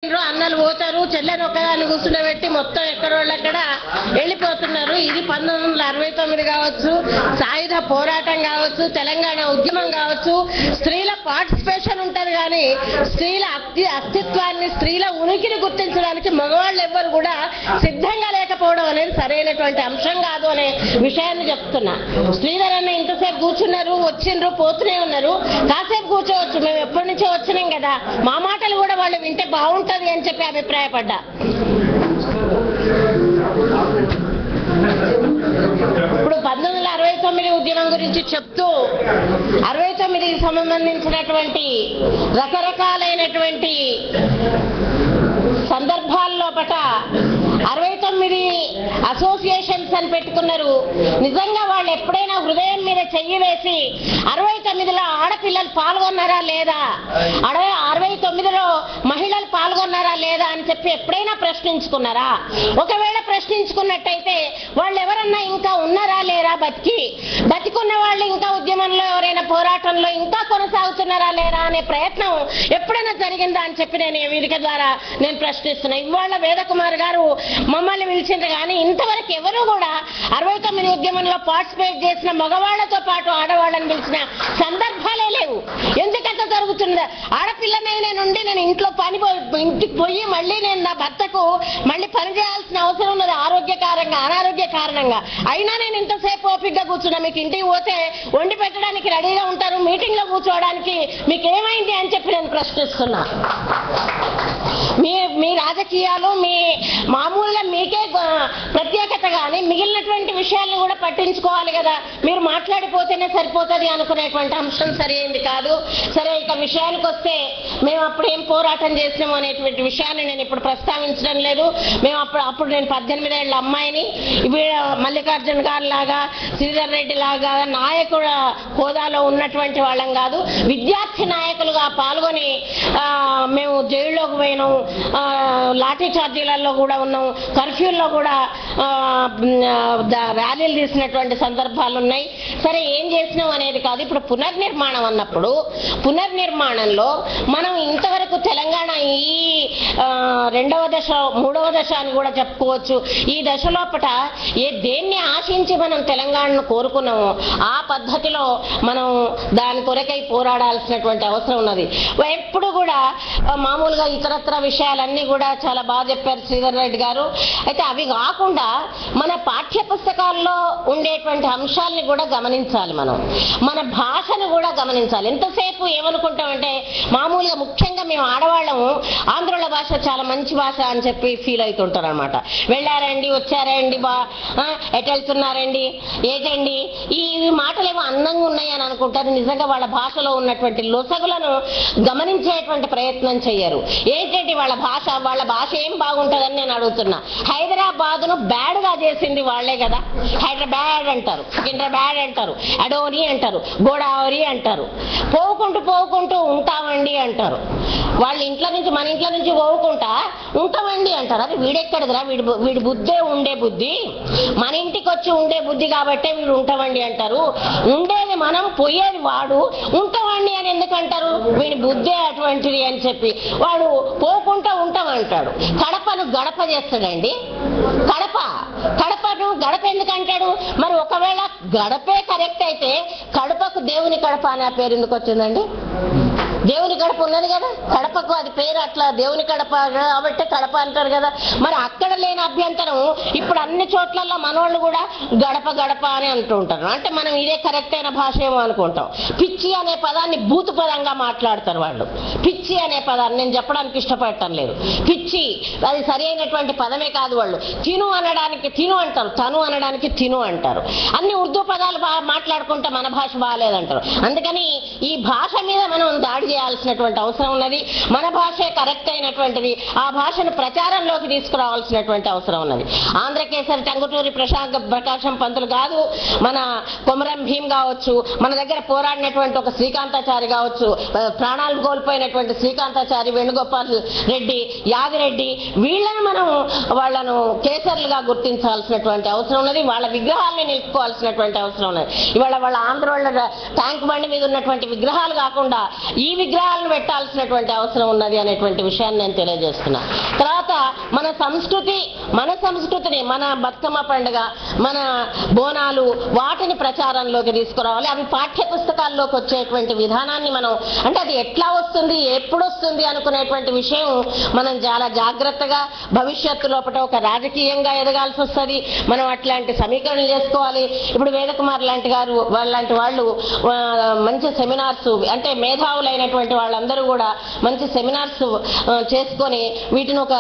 అన్నలు పోతారు, చెల్లెని ఒక్కదాన్ని కూర్చుండబెట్టి మొత్తం ఎక్కడోళ్ళక్కడ వెళ్ళిపోతున్నారు. ఇది 1969 కావచ్చు, సాయుధ పోరాటం కావచ్చు, తెలంగాణ ఉద్యమం కావచ్చు, స్త్రీల పార్టిసిపేషన్ ఉంటది. కానీ స్త్రీల అస్తిత్వాన్ని, స్త్రీల ఉనికిని గుర్తించడానికి మగవాళ్ళు ఎవ్వరు కూడా సిద్ధంగా లేకపోవడం అనేది సరైనటువంటి అంశం కాదు అనే విషయాన్ని చెప్తున్నా. శ్రీధరన్న ఇంతసేపు కూర్చున్నారు, వచ్చిండ్రు, పోతూనే ఉన్నారు. కాసేపు కూర్చోవచ్చు, మేము ఎప్పటి నుంచో వచ్చినాం కదా, మా మాటలు కూడా వాళ్ళు వింటే బాగుంటుంది అని చెప్పి అభిప్రాయపడ్డా. ఇప్పుడు 1969 ఉద్యమం గురించి చెప్తూ 69కి సంబంధించినటువంటి రకరకాలైనటువంటి సందర్భాల్లోపట 69 అసోసియేషన్స్ అని పెట్టుకున్నారు. నిజంగా వాళ్ళు ఎప్పుడైనా హృదయం మీద చెయ్యి వేసి 69లో ఆడపిల్లలు పాల్గొన్నారా లేదా, 69లో మహిళలు పాల్గొన్నారా లేదా అని చెప్పి ఎప్పుడైనా ప్రశ్నించుకున్నారా? ఒకవేళ ప్రశ్నించుకున్నట్టయితే వాళ్ళు ఎవరన్నా ఇంకా ఉన్నారా లేరా, బతికున్న వాళ్ళు ఇంకా ఉద్యమంలో ఎవరైనా పోరాటంలో ఇంకా కొనసాగుతున్నారా లేరా అనే ప్రయత్నం ఎప్పుడైనా జరిగిందా అని చెప్పి నేను ఈ వేదిక ద్వారా నేను ప్రశ్నిస్తున్నా. ఇవాళ వేదకుమార్ గారు మమ్మల్ని పిలిచిండ్రు, కానీ ఇంతవరకు ఎవరు కూడా 69 ఉద్యమంలో పార్టిసిపేట్ చేసిన మగవాళ్లతో పాటు ఆడవాళ్ళని పిలిచిన సందర్భాలే లేవు. ఎందుకంత జరుగుతుంది? ఆడపిల్లనైనా నుండి నేను ఇంటికి పోయి మళ్ళీ నేను నా భర్తకు మళ్ళీ పని చేయాల్సిన అవసరం ఉన్నది, అనారోగ్య కారణంగా. అయినా నేను ఇంతసేపు ఓపికగా కూర్చున్నా. మీకు ఇంటికి పోతే వండి పెట్టడానికి రెడీగా ఉంటారు, మీటింగ్ లో కూర్చోవడానికి మీకు ఏమైంది అని చెప్పి నేను ప్రశ్నిస్తున్నా. మీ రాజకీయాలు మీ మామూలుగా మీకే ప్రత్యేకత, కానీ మిగిలినటువంటి విషయాలను కూడా పట్టించుకోవాలి కదా. మీరు మాట్లాడిపోతేనే సరిపోతుంది అనుకునేటువంటి అంశం సరైంది కాదు. సరే, ఇక విషయానికి వస్తే మేము అప్పుడు ఏం పోరాటం చేసినాము అనేటువంటి విషయాన్ని నేను ఇప్పుడు ప్రస్తావించడం లేదు. మేము అప్పుడు నేను 18 ఏళ్ల అమ్మాయిని, మల్లికార్జున గారి లాగా, శ్రీధర్ రెడ్డి లాగా నాయకుల హోదాలో ఉన్నటువంటి వాళ్ళం కాదు. విద్యార్థి నాయకులుగా పాల్గొని మేము జైల్లోకి పోయినాం, లాఠీ చార్జీలలో కూడా ఉన్నాం, కర్ఫ్యూల్లో కూడా ర్యాలీలు తీసినటువంటి సందర్భాలు ఉన్నాయి. సరే, ఏం చేసినాం అనేది కాదు. ఇప్పుడు పునర్నిర్మాణం అన్నప్పుడు పునర్నిర్మాణంలో మనం ఇంతవరకు తెలంగాణ ఈ 2వ దశ 3వ దశ అని కూడా చెప్పుకోవచ్చు. ఈ దశలోపట దేన్ని ఆశించి మనం తెలంగాణను కోరుకున్నామో ఆ పద్ధతిలో మనం దాని కొరకై పోరాడాల్సినటువంటి అవసరం ఉన్నది. ఎప్పుడు కూడా మామూలుగా ఇతరత్ర విషయాలన్నీ కూడా చాలా బాగా చెప్పారు శ్రీధర్ రెడ్డి గారు. అయితే అవి కాకుండా మన పాఠ్య పుస్తకాల్లో ఉండేటువంటి అంశాలని కూడా గమనించాలి. మన భాషను కూడా గమనించాలి. ఎంతసేపు ఏమనుకుంటామంటే, మామూలుగా ముఖ్యంగా మేము ఆడవాళ్ళము ఆంధ్రుల భాష చాలా మంచి భాష అని చెప్పి ఫీల్ అవుతుంటారు అనమాట. వెళ్ళారండి, వచ్చారండి, ఎటు వెళ్తున్నారండి, ఏటండి, ఈ మాటలు ఏమో అందంగా ఉన్నాయి అని అనుకుంటారు. నిజంగా వాళ్ళ భాషలో ఉన్నటువంటి లొసగులను గమనించేటువంటి ప్రయత్నం చెయ్యరు. ఏంటంటే వాళ్ళ భాష ఏం బాగుంటుందని నేను అడుగుతున్నా. హైదరాబాద్ను బ్యాడ్గా చేసింది వాళ్లే కదా. హైదరాబాద్ అంటారు, సికింద్రాబాద్ అంటారు, అడోని అంటారు, గోదావరి అంటారు, పోవుకుంటూ ఉంటామండి అంటారు. వాళ్ళ ఇంట్లో నుంచి మన ఇంట్లో నుంచి పోవుకుంటా ఉంటామండి అంటారు. అది వీడెక్కడదిరా, వీడి బుద్ధే ఉండే బుద్ధి, మన ఇంటికి వచ్చి ఉండే బుద్ధి కాబట్టే వీడు ఉంటామండి అంటారు. ఉండేది మనం, పోయేది వాడు. ఉంటామండి అని ఎందుకంటారు? వీడి బుద్ధే అటువంటిది అని చెప్పి వాడు పోకుండా ఉంటామంటాడు. కడపను గడప చేస్తాడండి. కడపను గడప ఎందుకంటాడు? మరి ఒకవేళ గడపే కరెక్ట్ అయితే కడపకు దేవుని కడప అనే పేరు ఎందుకు వచ్చిందండి? దేవుని గడప ఉన్నది కదా, కడపకు అది పేరు అట్లా దేవుని కడప కాబట్టి కడప అంటారు కదా. మరి అక్కడ లేని అభ్యంతరం ఇప్పుడు అన్ని చోట్లలో మనోళ్ళు కూడా గడప అని అంటూ ఉంటారు. అంటే మనం ఇదే కరెక్ట్ అయిన భాష ఏమో అనుకుంటాం. పిచ్చి అనే పదాన్ని బూతు పదంగా మాట్లాడతారు వాళ్ళు. పిచ్చి అనే పదాన్ని నేను చెప్పడానికి ఇష్టపడటం లేదు. పిచ్చి అది సరి అయినటువంటి పదమే కాదు. వాళ్ళు తిను అనడానికి తిను అంటారు, తను అనడానికి తిను అంటారు. అన్ని ఉర్దూ పదాలు మాట్లాడుకుంటే మన భాష బాగాలేదంటారు. అందుకని ఈ భాష మీద మనం దాడి చేయాల్సినటువంటి అవసరం ఉన్నది. మన భాషే కరెక్ట్ అయినటువంటిది. ఆ భాషను ప్రచారంలోకి తీసుకురావాల్సినటువంటి అవసరం ఉన్నది. ఆంధ్రకేసరి టంగుటూరి ప్రకాశం పంతులు కాదు, మన కొమరం భీం కావచ్చు, మన దగ్గర పోరాడినటువంటి ఒక శ్రీకాంతాచారి కావచ్చు, ప్రాణాలు కోల్పోయినటువంటి శ్రీకాంతాచారి, వేణుగోపాల్ రెడ్డి, యాదిరెడ్డి, వీళ్ళను మనం వాళ్ళను కేసర్లుగా గుర్తించాల్సినటువంటి అవసరం ఉన్నది. వాళ్ళ విగ్రహాలని నిలుపుకోవాల్సినటువంటి అవసరం ఉన్నది. ఇవాళ వాళ్ళ ఆంధ్ర వాళ్ళ ట్యాంక్ బండి మీద ఉన్నటువంటి విగ్రహాలు కాకుండా ఈ విగ్రహాలను పెట్టాల్సినటువంటి అవసరం ఉన్నది అనేటువంటి విషయాన్ని నేను తెలియజేస్తున్నా. తర్వాత మన సంస్కృతిని మన బతుకమ్మ పండుగ, మన బోనాలు, వాటిని ప్రచారంలోకి తీసుకురావాలి. అవి పాఠ్య పుస్తకాల్లోకి వచ్చేటువంటి విధానాన్ని మనం, అంటే అది ఎట్లా వస్తుంది, ఎప్పుడు వస్తుంది అనుకునేటువంటి విషయం మనం చాలా జాగ్రత్తగా భవిష్యత్తు లోపల ఒక రాజకీయంగా ఎదగాల్సి వస్తుంది. మనం అట్లాంటి సమీకరణలు చేసుకోవాలి. ఇప్పుడు వేదకుమార్ లాంటి గారు వాళ్ళంటి వాళ్ళు మంచి సెమినార్స్, అంటే మేధావులైనటువంటి వాళ్ళందరూ కూడా మంచి సెమినార్స్ చేసుకొని వీటిని ఒక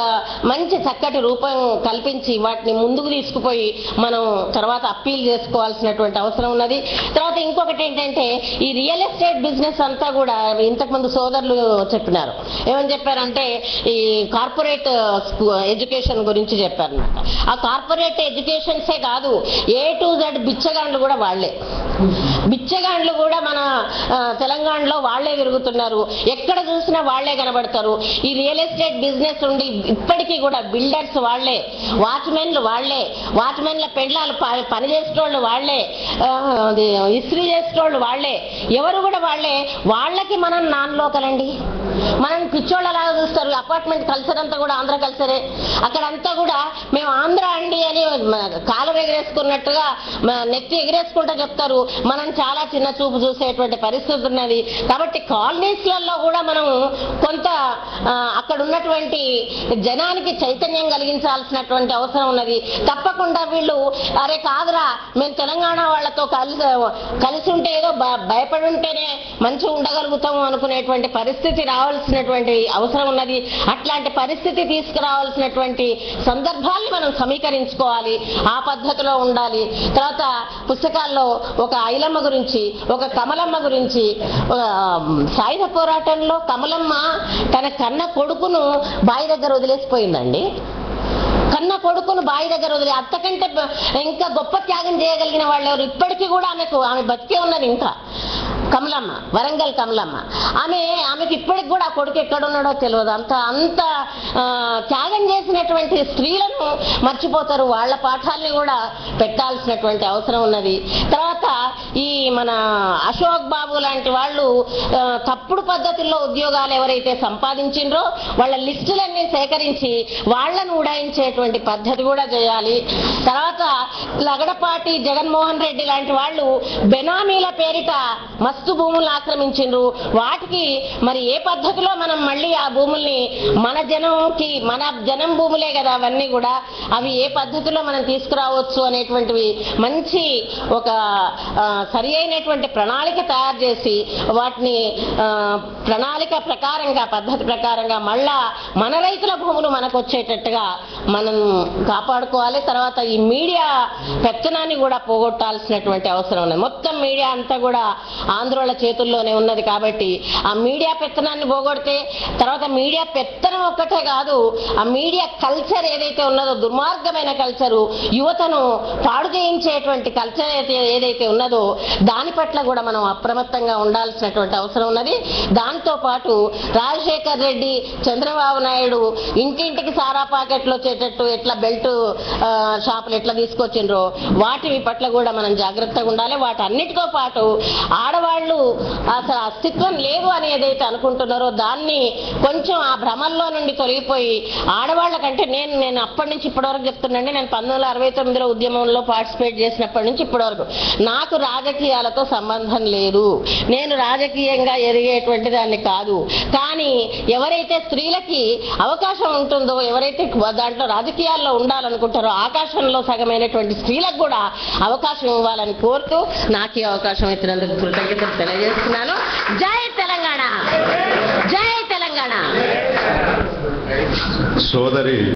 మంచి చక్కటి రూపం కల్పించి వాటిని ముందుకు తీసుకుపోయి మనం తర్వాత అప్పీల్ చేసుకోవాల్సినటువంటి అవసరం ఉన్నది. తర్వాత ఇంకొకటి ఏంటంటే ఈ రియల్ ఎస్టేట్ బిజినెస్ అంతా కూడా ఇంతకుముందు సోదరులు చెప్పినారు. ఏమని చెప్పారంటే ఈ కార్పొరేట్ ఎడ్యుకేషన్ గురించి చెప్పారన్నమాట. ఆ కార్పొరేట్ ఎడ్యుకేషన్సే కాదు, A to Z బిచ్చగాండ్లు కూడా వాళ్లే. బిచ్చగాండ్లు కూడా మన తెలంగాణలో వాళ్లే తిరుగుతున్నారు. ఎక్కడ చూసినా వాళ్లే కనబడతారు. ఈ రియల్ ఎస్టేట్ బిజినెస్ ఉండి ఇప్పటికీ కూడా బిల్డర్స్ వాళ్లే, వాచ్మెన్లు వాళ్లే, వాచ్మెన్ల పెండ్లాలు పని చేసేటోళ్ళు వాళ్లే, ఇస్త్రీ చేసేటోళ్ళు వాళ్లే, ఎవరు కూడా వాళ్లే. వాళ్ళకి మనం నాన్ లోకల్ అండి. మనం పిచ్చోళ్ళలాగా చూస్తారు. అపార్ట్మెంట్ కల్చర్ అంతా కూడా ఆంధ్ర కల్చరే. అక్కడంతా కూడా మేము ఆంధ్ర అండి అని కాలు ఎగరేసుకున్నట్టుగా నెత్తి ఎగరేసుకుంటూ చెప్తారు. మనం చాలా చిన్న చూపు చూసేటువంటి పరిస్థితి ఉన్నది. కాబట్టి కాలనీస్లలో కూడా మనం కొంత అక్కడ ఉన్నటువంటి జనానికి చైతన్యం కలిగించాల్సినటువంటి అవసరం ఉన్నది. తప్పకుండా వీళ్ళు అరే కాదురా మేము తెలంగాణ వాళ్ళతో కలిసి ఉంటే ఏదో భయపడి ఉంటేనే మంచిగా ఉండగలుగుతాము అనుకునేటువంటి పరిస్థితి రావాల్సినటువంటి అవసరం ఉన్నది. అట్లాంటి పరిస్థితి తీసుకురావాల్సినటువంటి సందర్భాల్ని మనం సమీకరించుకోవాలి. ఆ పద్ధతిలో ఉండాలి. తర్వాత పుస్తకాల్లో ఒక ఐలమ్మ గురించి, ఒక కమలమ్మ గురించి, సాయుధ పోరాటంలో కమలమ్మ తన కన్న కొడుకును బావి దగ్గర వదిలేసిపోయిందండి. కన్న కొడుకును బావి దగ్గర వదిలే అంతకంటే ఇంకా గొప్ప త్యాగం చేయగలిగిన వాళ్ళు ఎవరు? ఇప్పటికీ కూడా ఆమె బతికే ఉన్నది. ఇంకా కమలమ్మ, వరంగల్ కమలమ్మ, ఆమెకి ఇప్పటికి కూడా ఆ కొడుకు ఎక్కడున్నాడో తెలియదు. అంత త్యాగం చేసినటువంటి స్త్రీలను మర్చిపోతారు. వాళ్ళ పాఠాలని కూడా పెట్టాల్సినటువంటి అవసరం ఉన్నది. తర్వాత ఈ మన అశోక్ బాబు లాంటి వాళ్ళు తప్పుడు పద్ధతుల్లో ఉద్యోగాలు ఎవరైతే సంపాదించిండ్రో వాళ్ళ లిస్టులన్నీ సేకరించి వాళ్లను ఉడాయించేటువంటి పద్ధతి కూడా చేయాలి. తర్వాత లగడపాటి జగన్మోహన్ రెడ్డి లాంటి వాళ్ళు బెనామీల పేరిట మస్తు భూములను ఆక్రమించిండ్రు. వాటికి మరి ఏ పద్ధతిలో మనం మళ్ళీ ఆ భూముల్ని మన జనం భూములే కదా అవన్నీ కూడా, అవి ఏ పద్ధతిలో మనం తీసుకురావచ్చు అనేటువంటివి మంచి ఒక సరి అయినటువంటి ప్రణాళిక తయారు చేసి వాటిని ప్రణాళిక ప్రకారంగా, పద్ధతి ప్రకారంగా మళ్ళా మన రైతుల భూములు మనకు వచ్చేటట్టుగా మనం కాపాడుకోవాలి. తర్వాత ఈ మీడియా పెత్తనాన్ని కూడా పోగొట్టాల్సినటువంటి అవసరం ఉంది. మొత్తం మీడియా అంతా కూడా ఆంధ్రోళ్ళ చేతుల్లోనే ఉన్నది. కాబట్టి ఆ మీడియా పెత్తనాన్ని పోగొడితే, తర్వాత మీడియా పెత్తనం ఒక్కటే కాదు, ఆ మీడియా కల్చర్ ఏదైతే ఉన్నదో దుర్మార్గమైన కల్చరు, యువతను పాడు చేయించేటువంటి కల్చర్ ఏదైతే ఉన్నదో దాని పట్ల కూడా మనం అప్రమత్తంగా ఉండాల్సినటువంటి అవసరం ఉన్నది. దాంతో పాటు రాజశేఖర్ రెడ్డి, చంద్రబాబు నాయుడు ఇంటింటికి సారా పాకెట్లు వచ్చేటట్టు ఎట్లా బెల్ట్ షాపులు ఎట్లా తీసుకొచ్చిండ్రో వాటి పట్ల కూడా మనం జాగ్రత్తగా ఉండాలి. వాటన్నిటితో పాటు ఆడవాళ్ళు అసలు అస్తిత్వం లేదు అని ఏదైతే అనుకుంటున్నారో దాన్ని కొంచెం ఆ భ్రమల్లో నుండి తొలగిపోయి ఆడవాళ్ళ కంటే నేను అప్పటి నుంచి ఇప్పటివరకు చెప్తున్నాండి, నేను 1969లో ఉద్యమంలో పార్టిసిపేట్ చేసినప్పటి నుంచి ఇప్పటివరకు నాకు రాజకీయాలతో సంబంధం లేదు. నేను రాజకీయంగా ఎదిగేటువంటి దాన్ని కాదు. కానీ ఎవరైతే స్త్రీలకి అవకాశం ఉంటుందో, ఎవరైతే దాంట్లో రాజకీయాల్లో ఉండాలనుకుంటారో ఆకాశంలో సగమైనటువంటి స్త్రీలకు కూడా అవకాశం ఇవ్వాలని కోరుతూ నాకు ఈ అవకాశం ఇచ్చినందుకు కృతజ్ఞతలు తెలియజేస్తున్నాను. జై తెలంగాణ, జై తెలంగాణ. సోదరి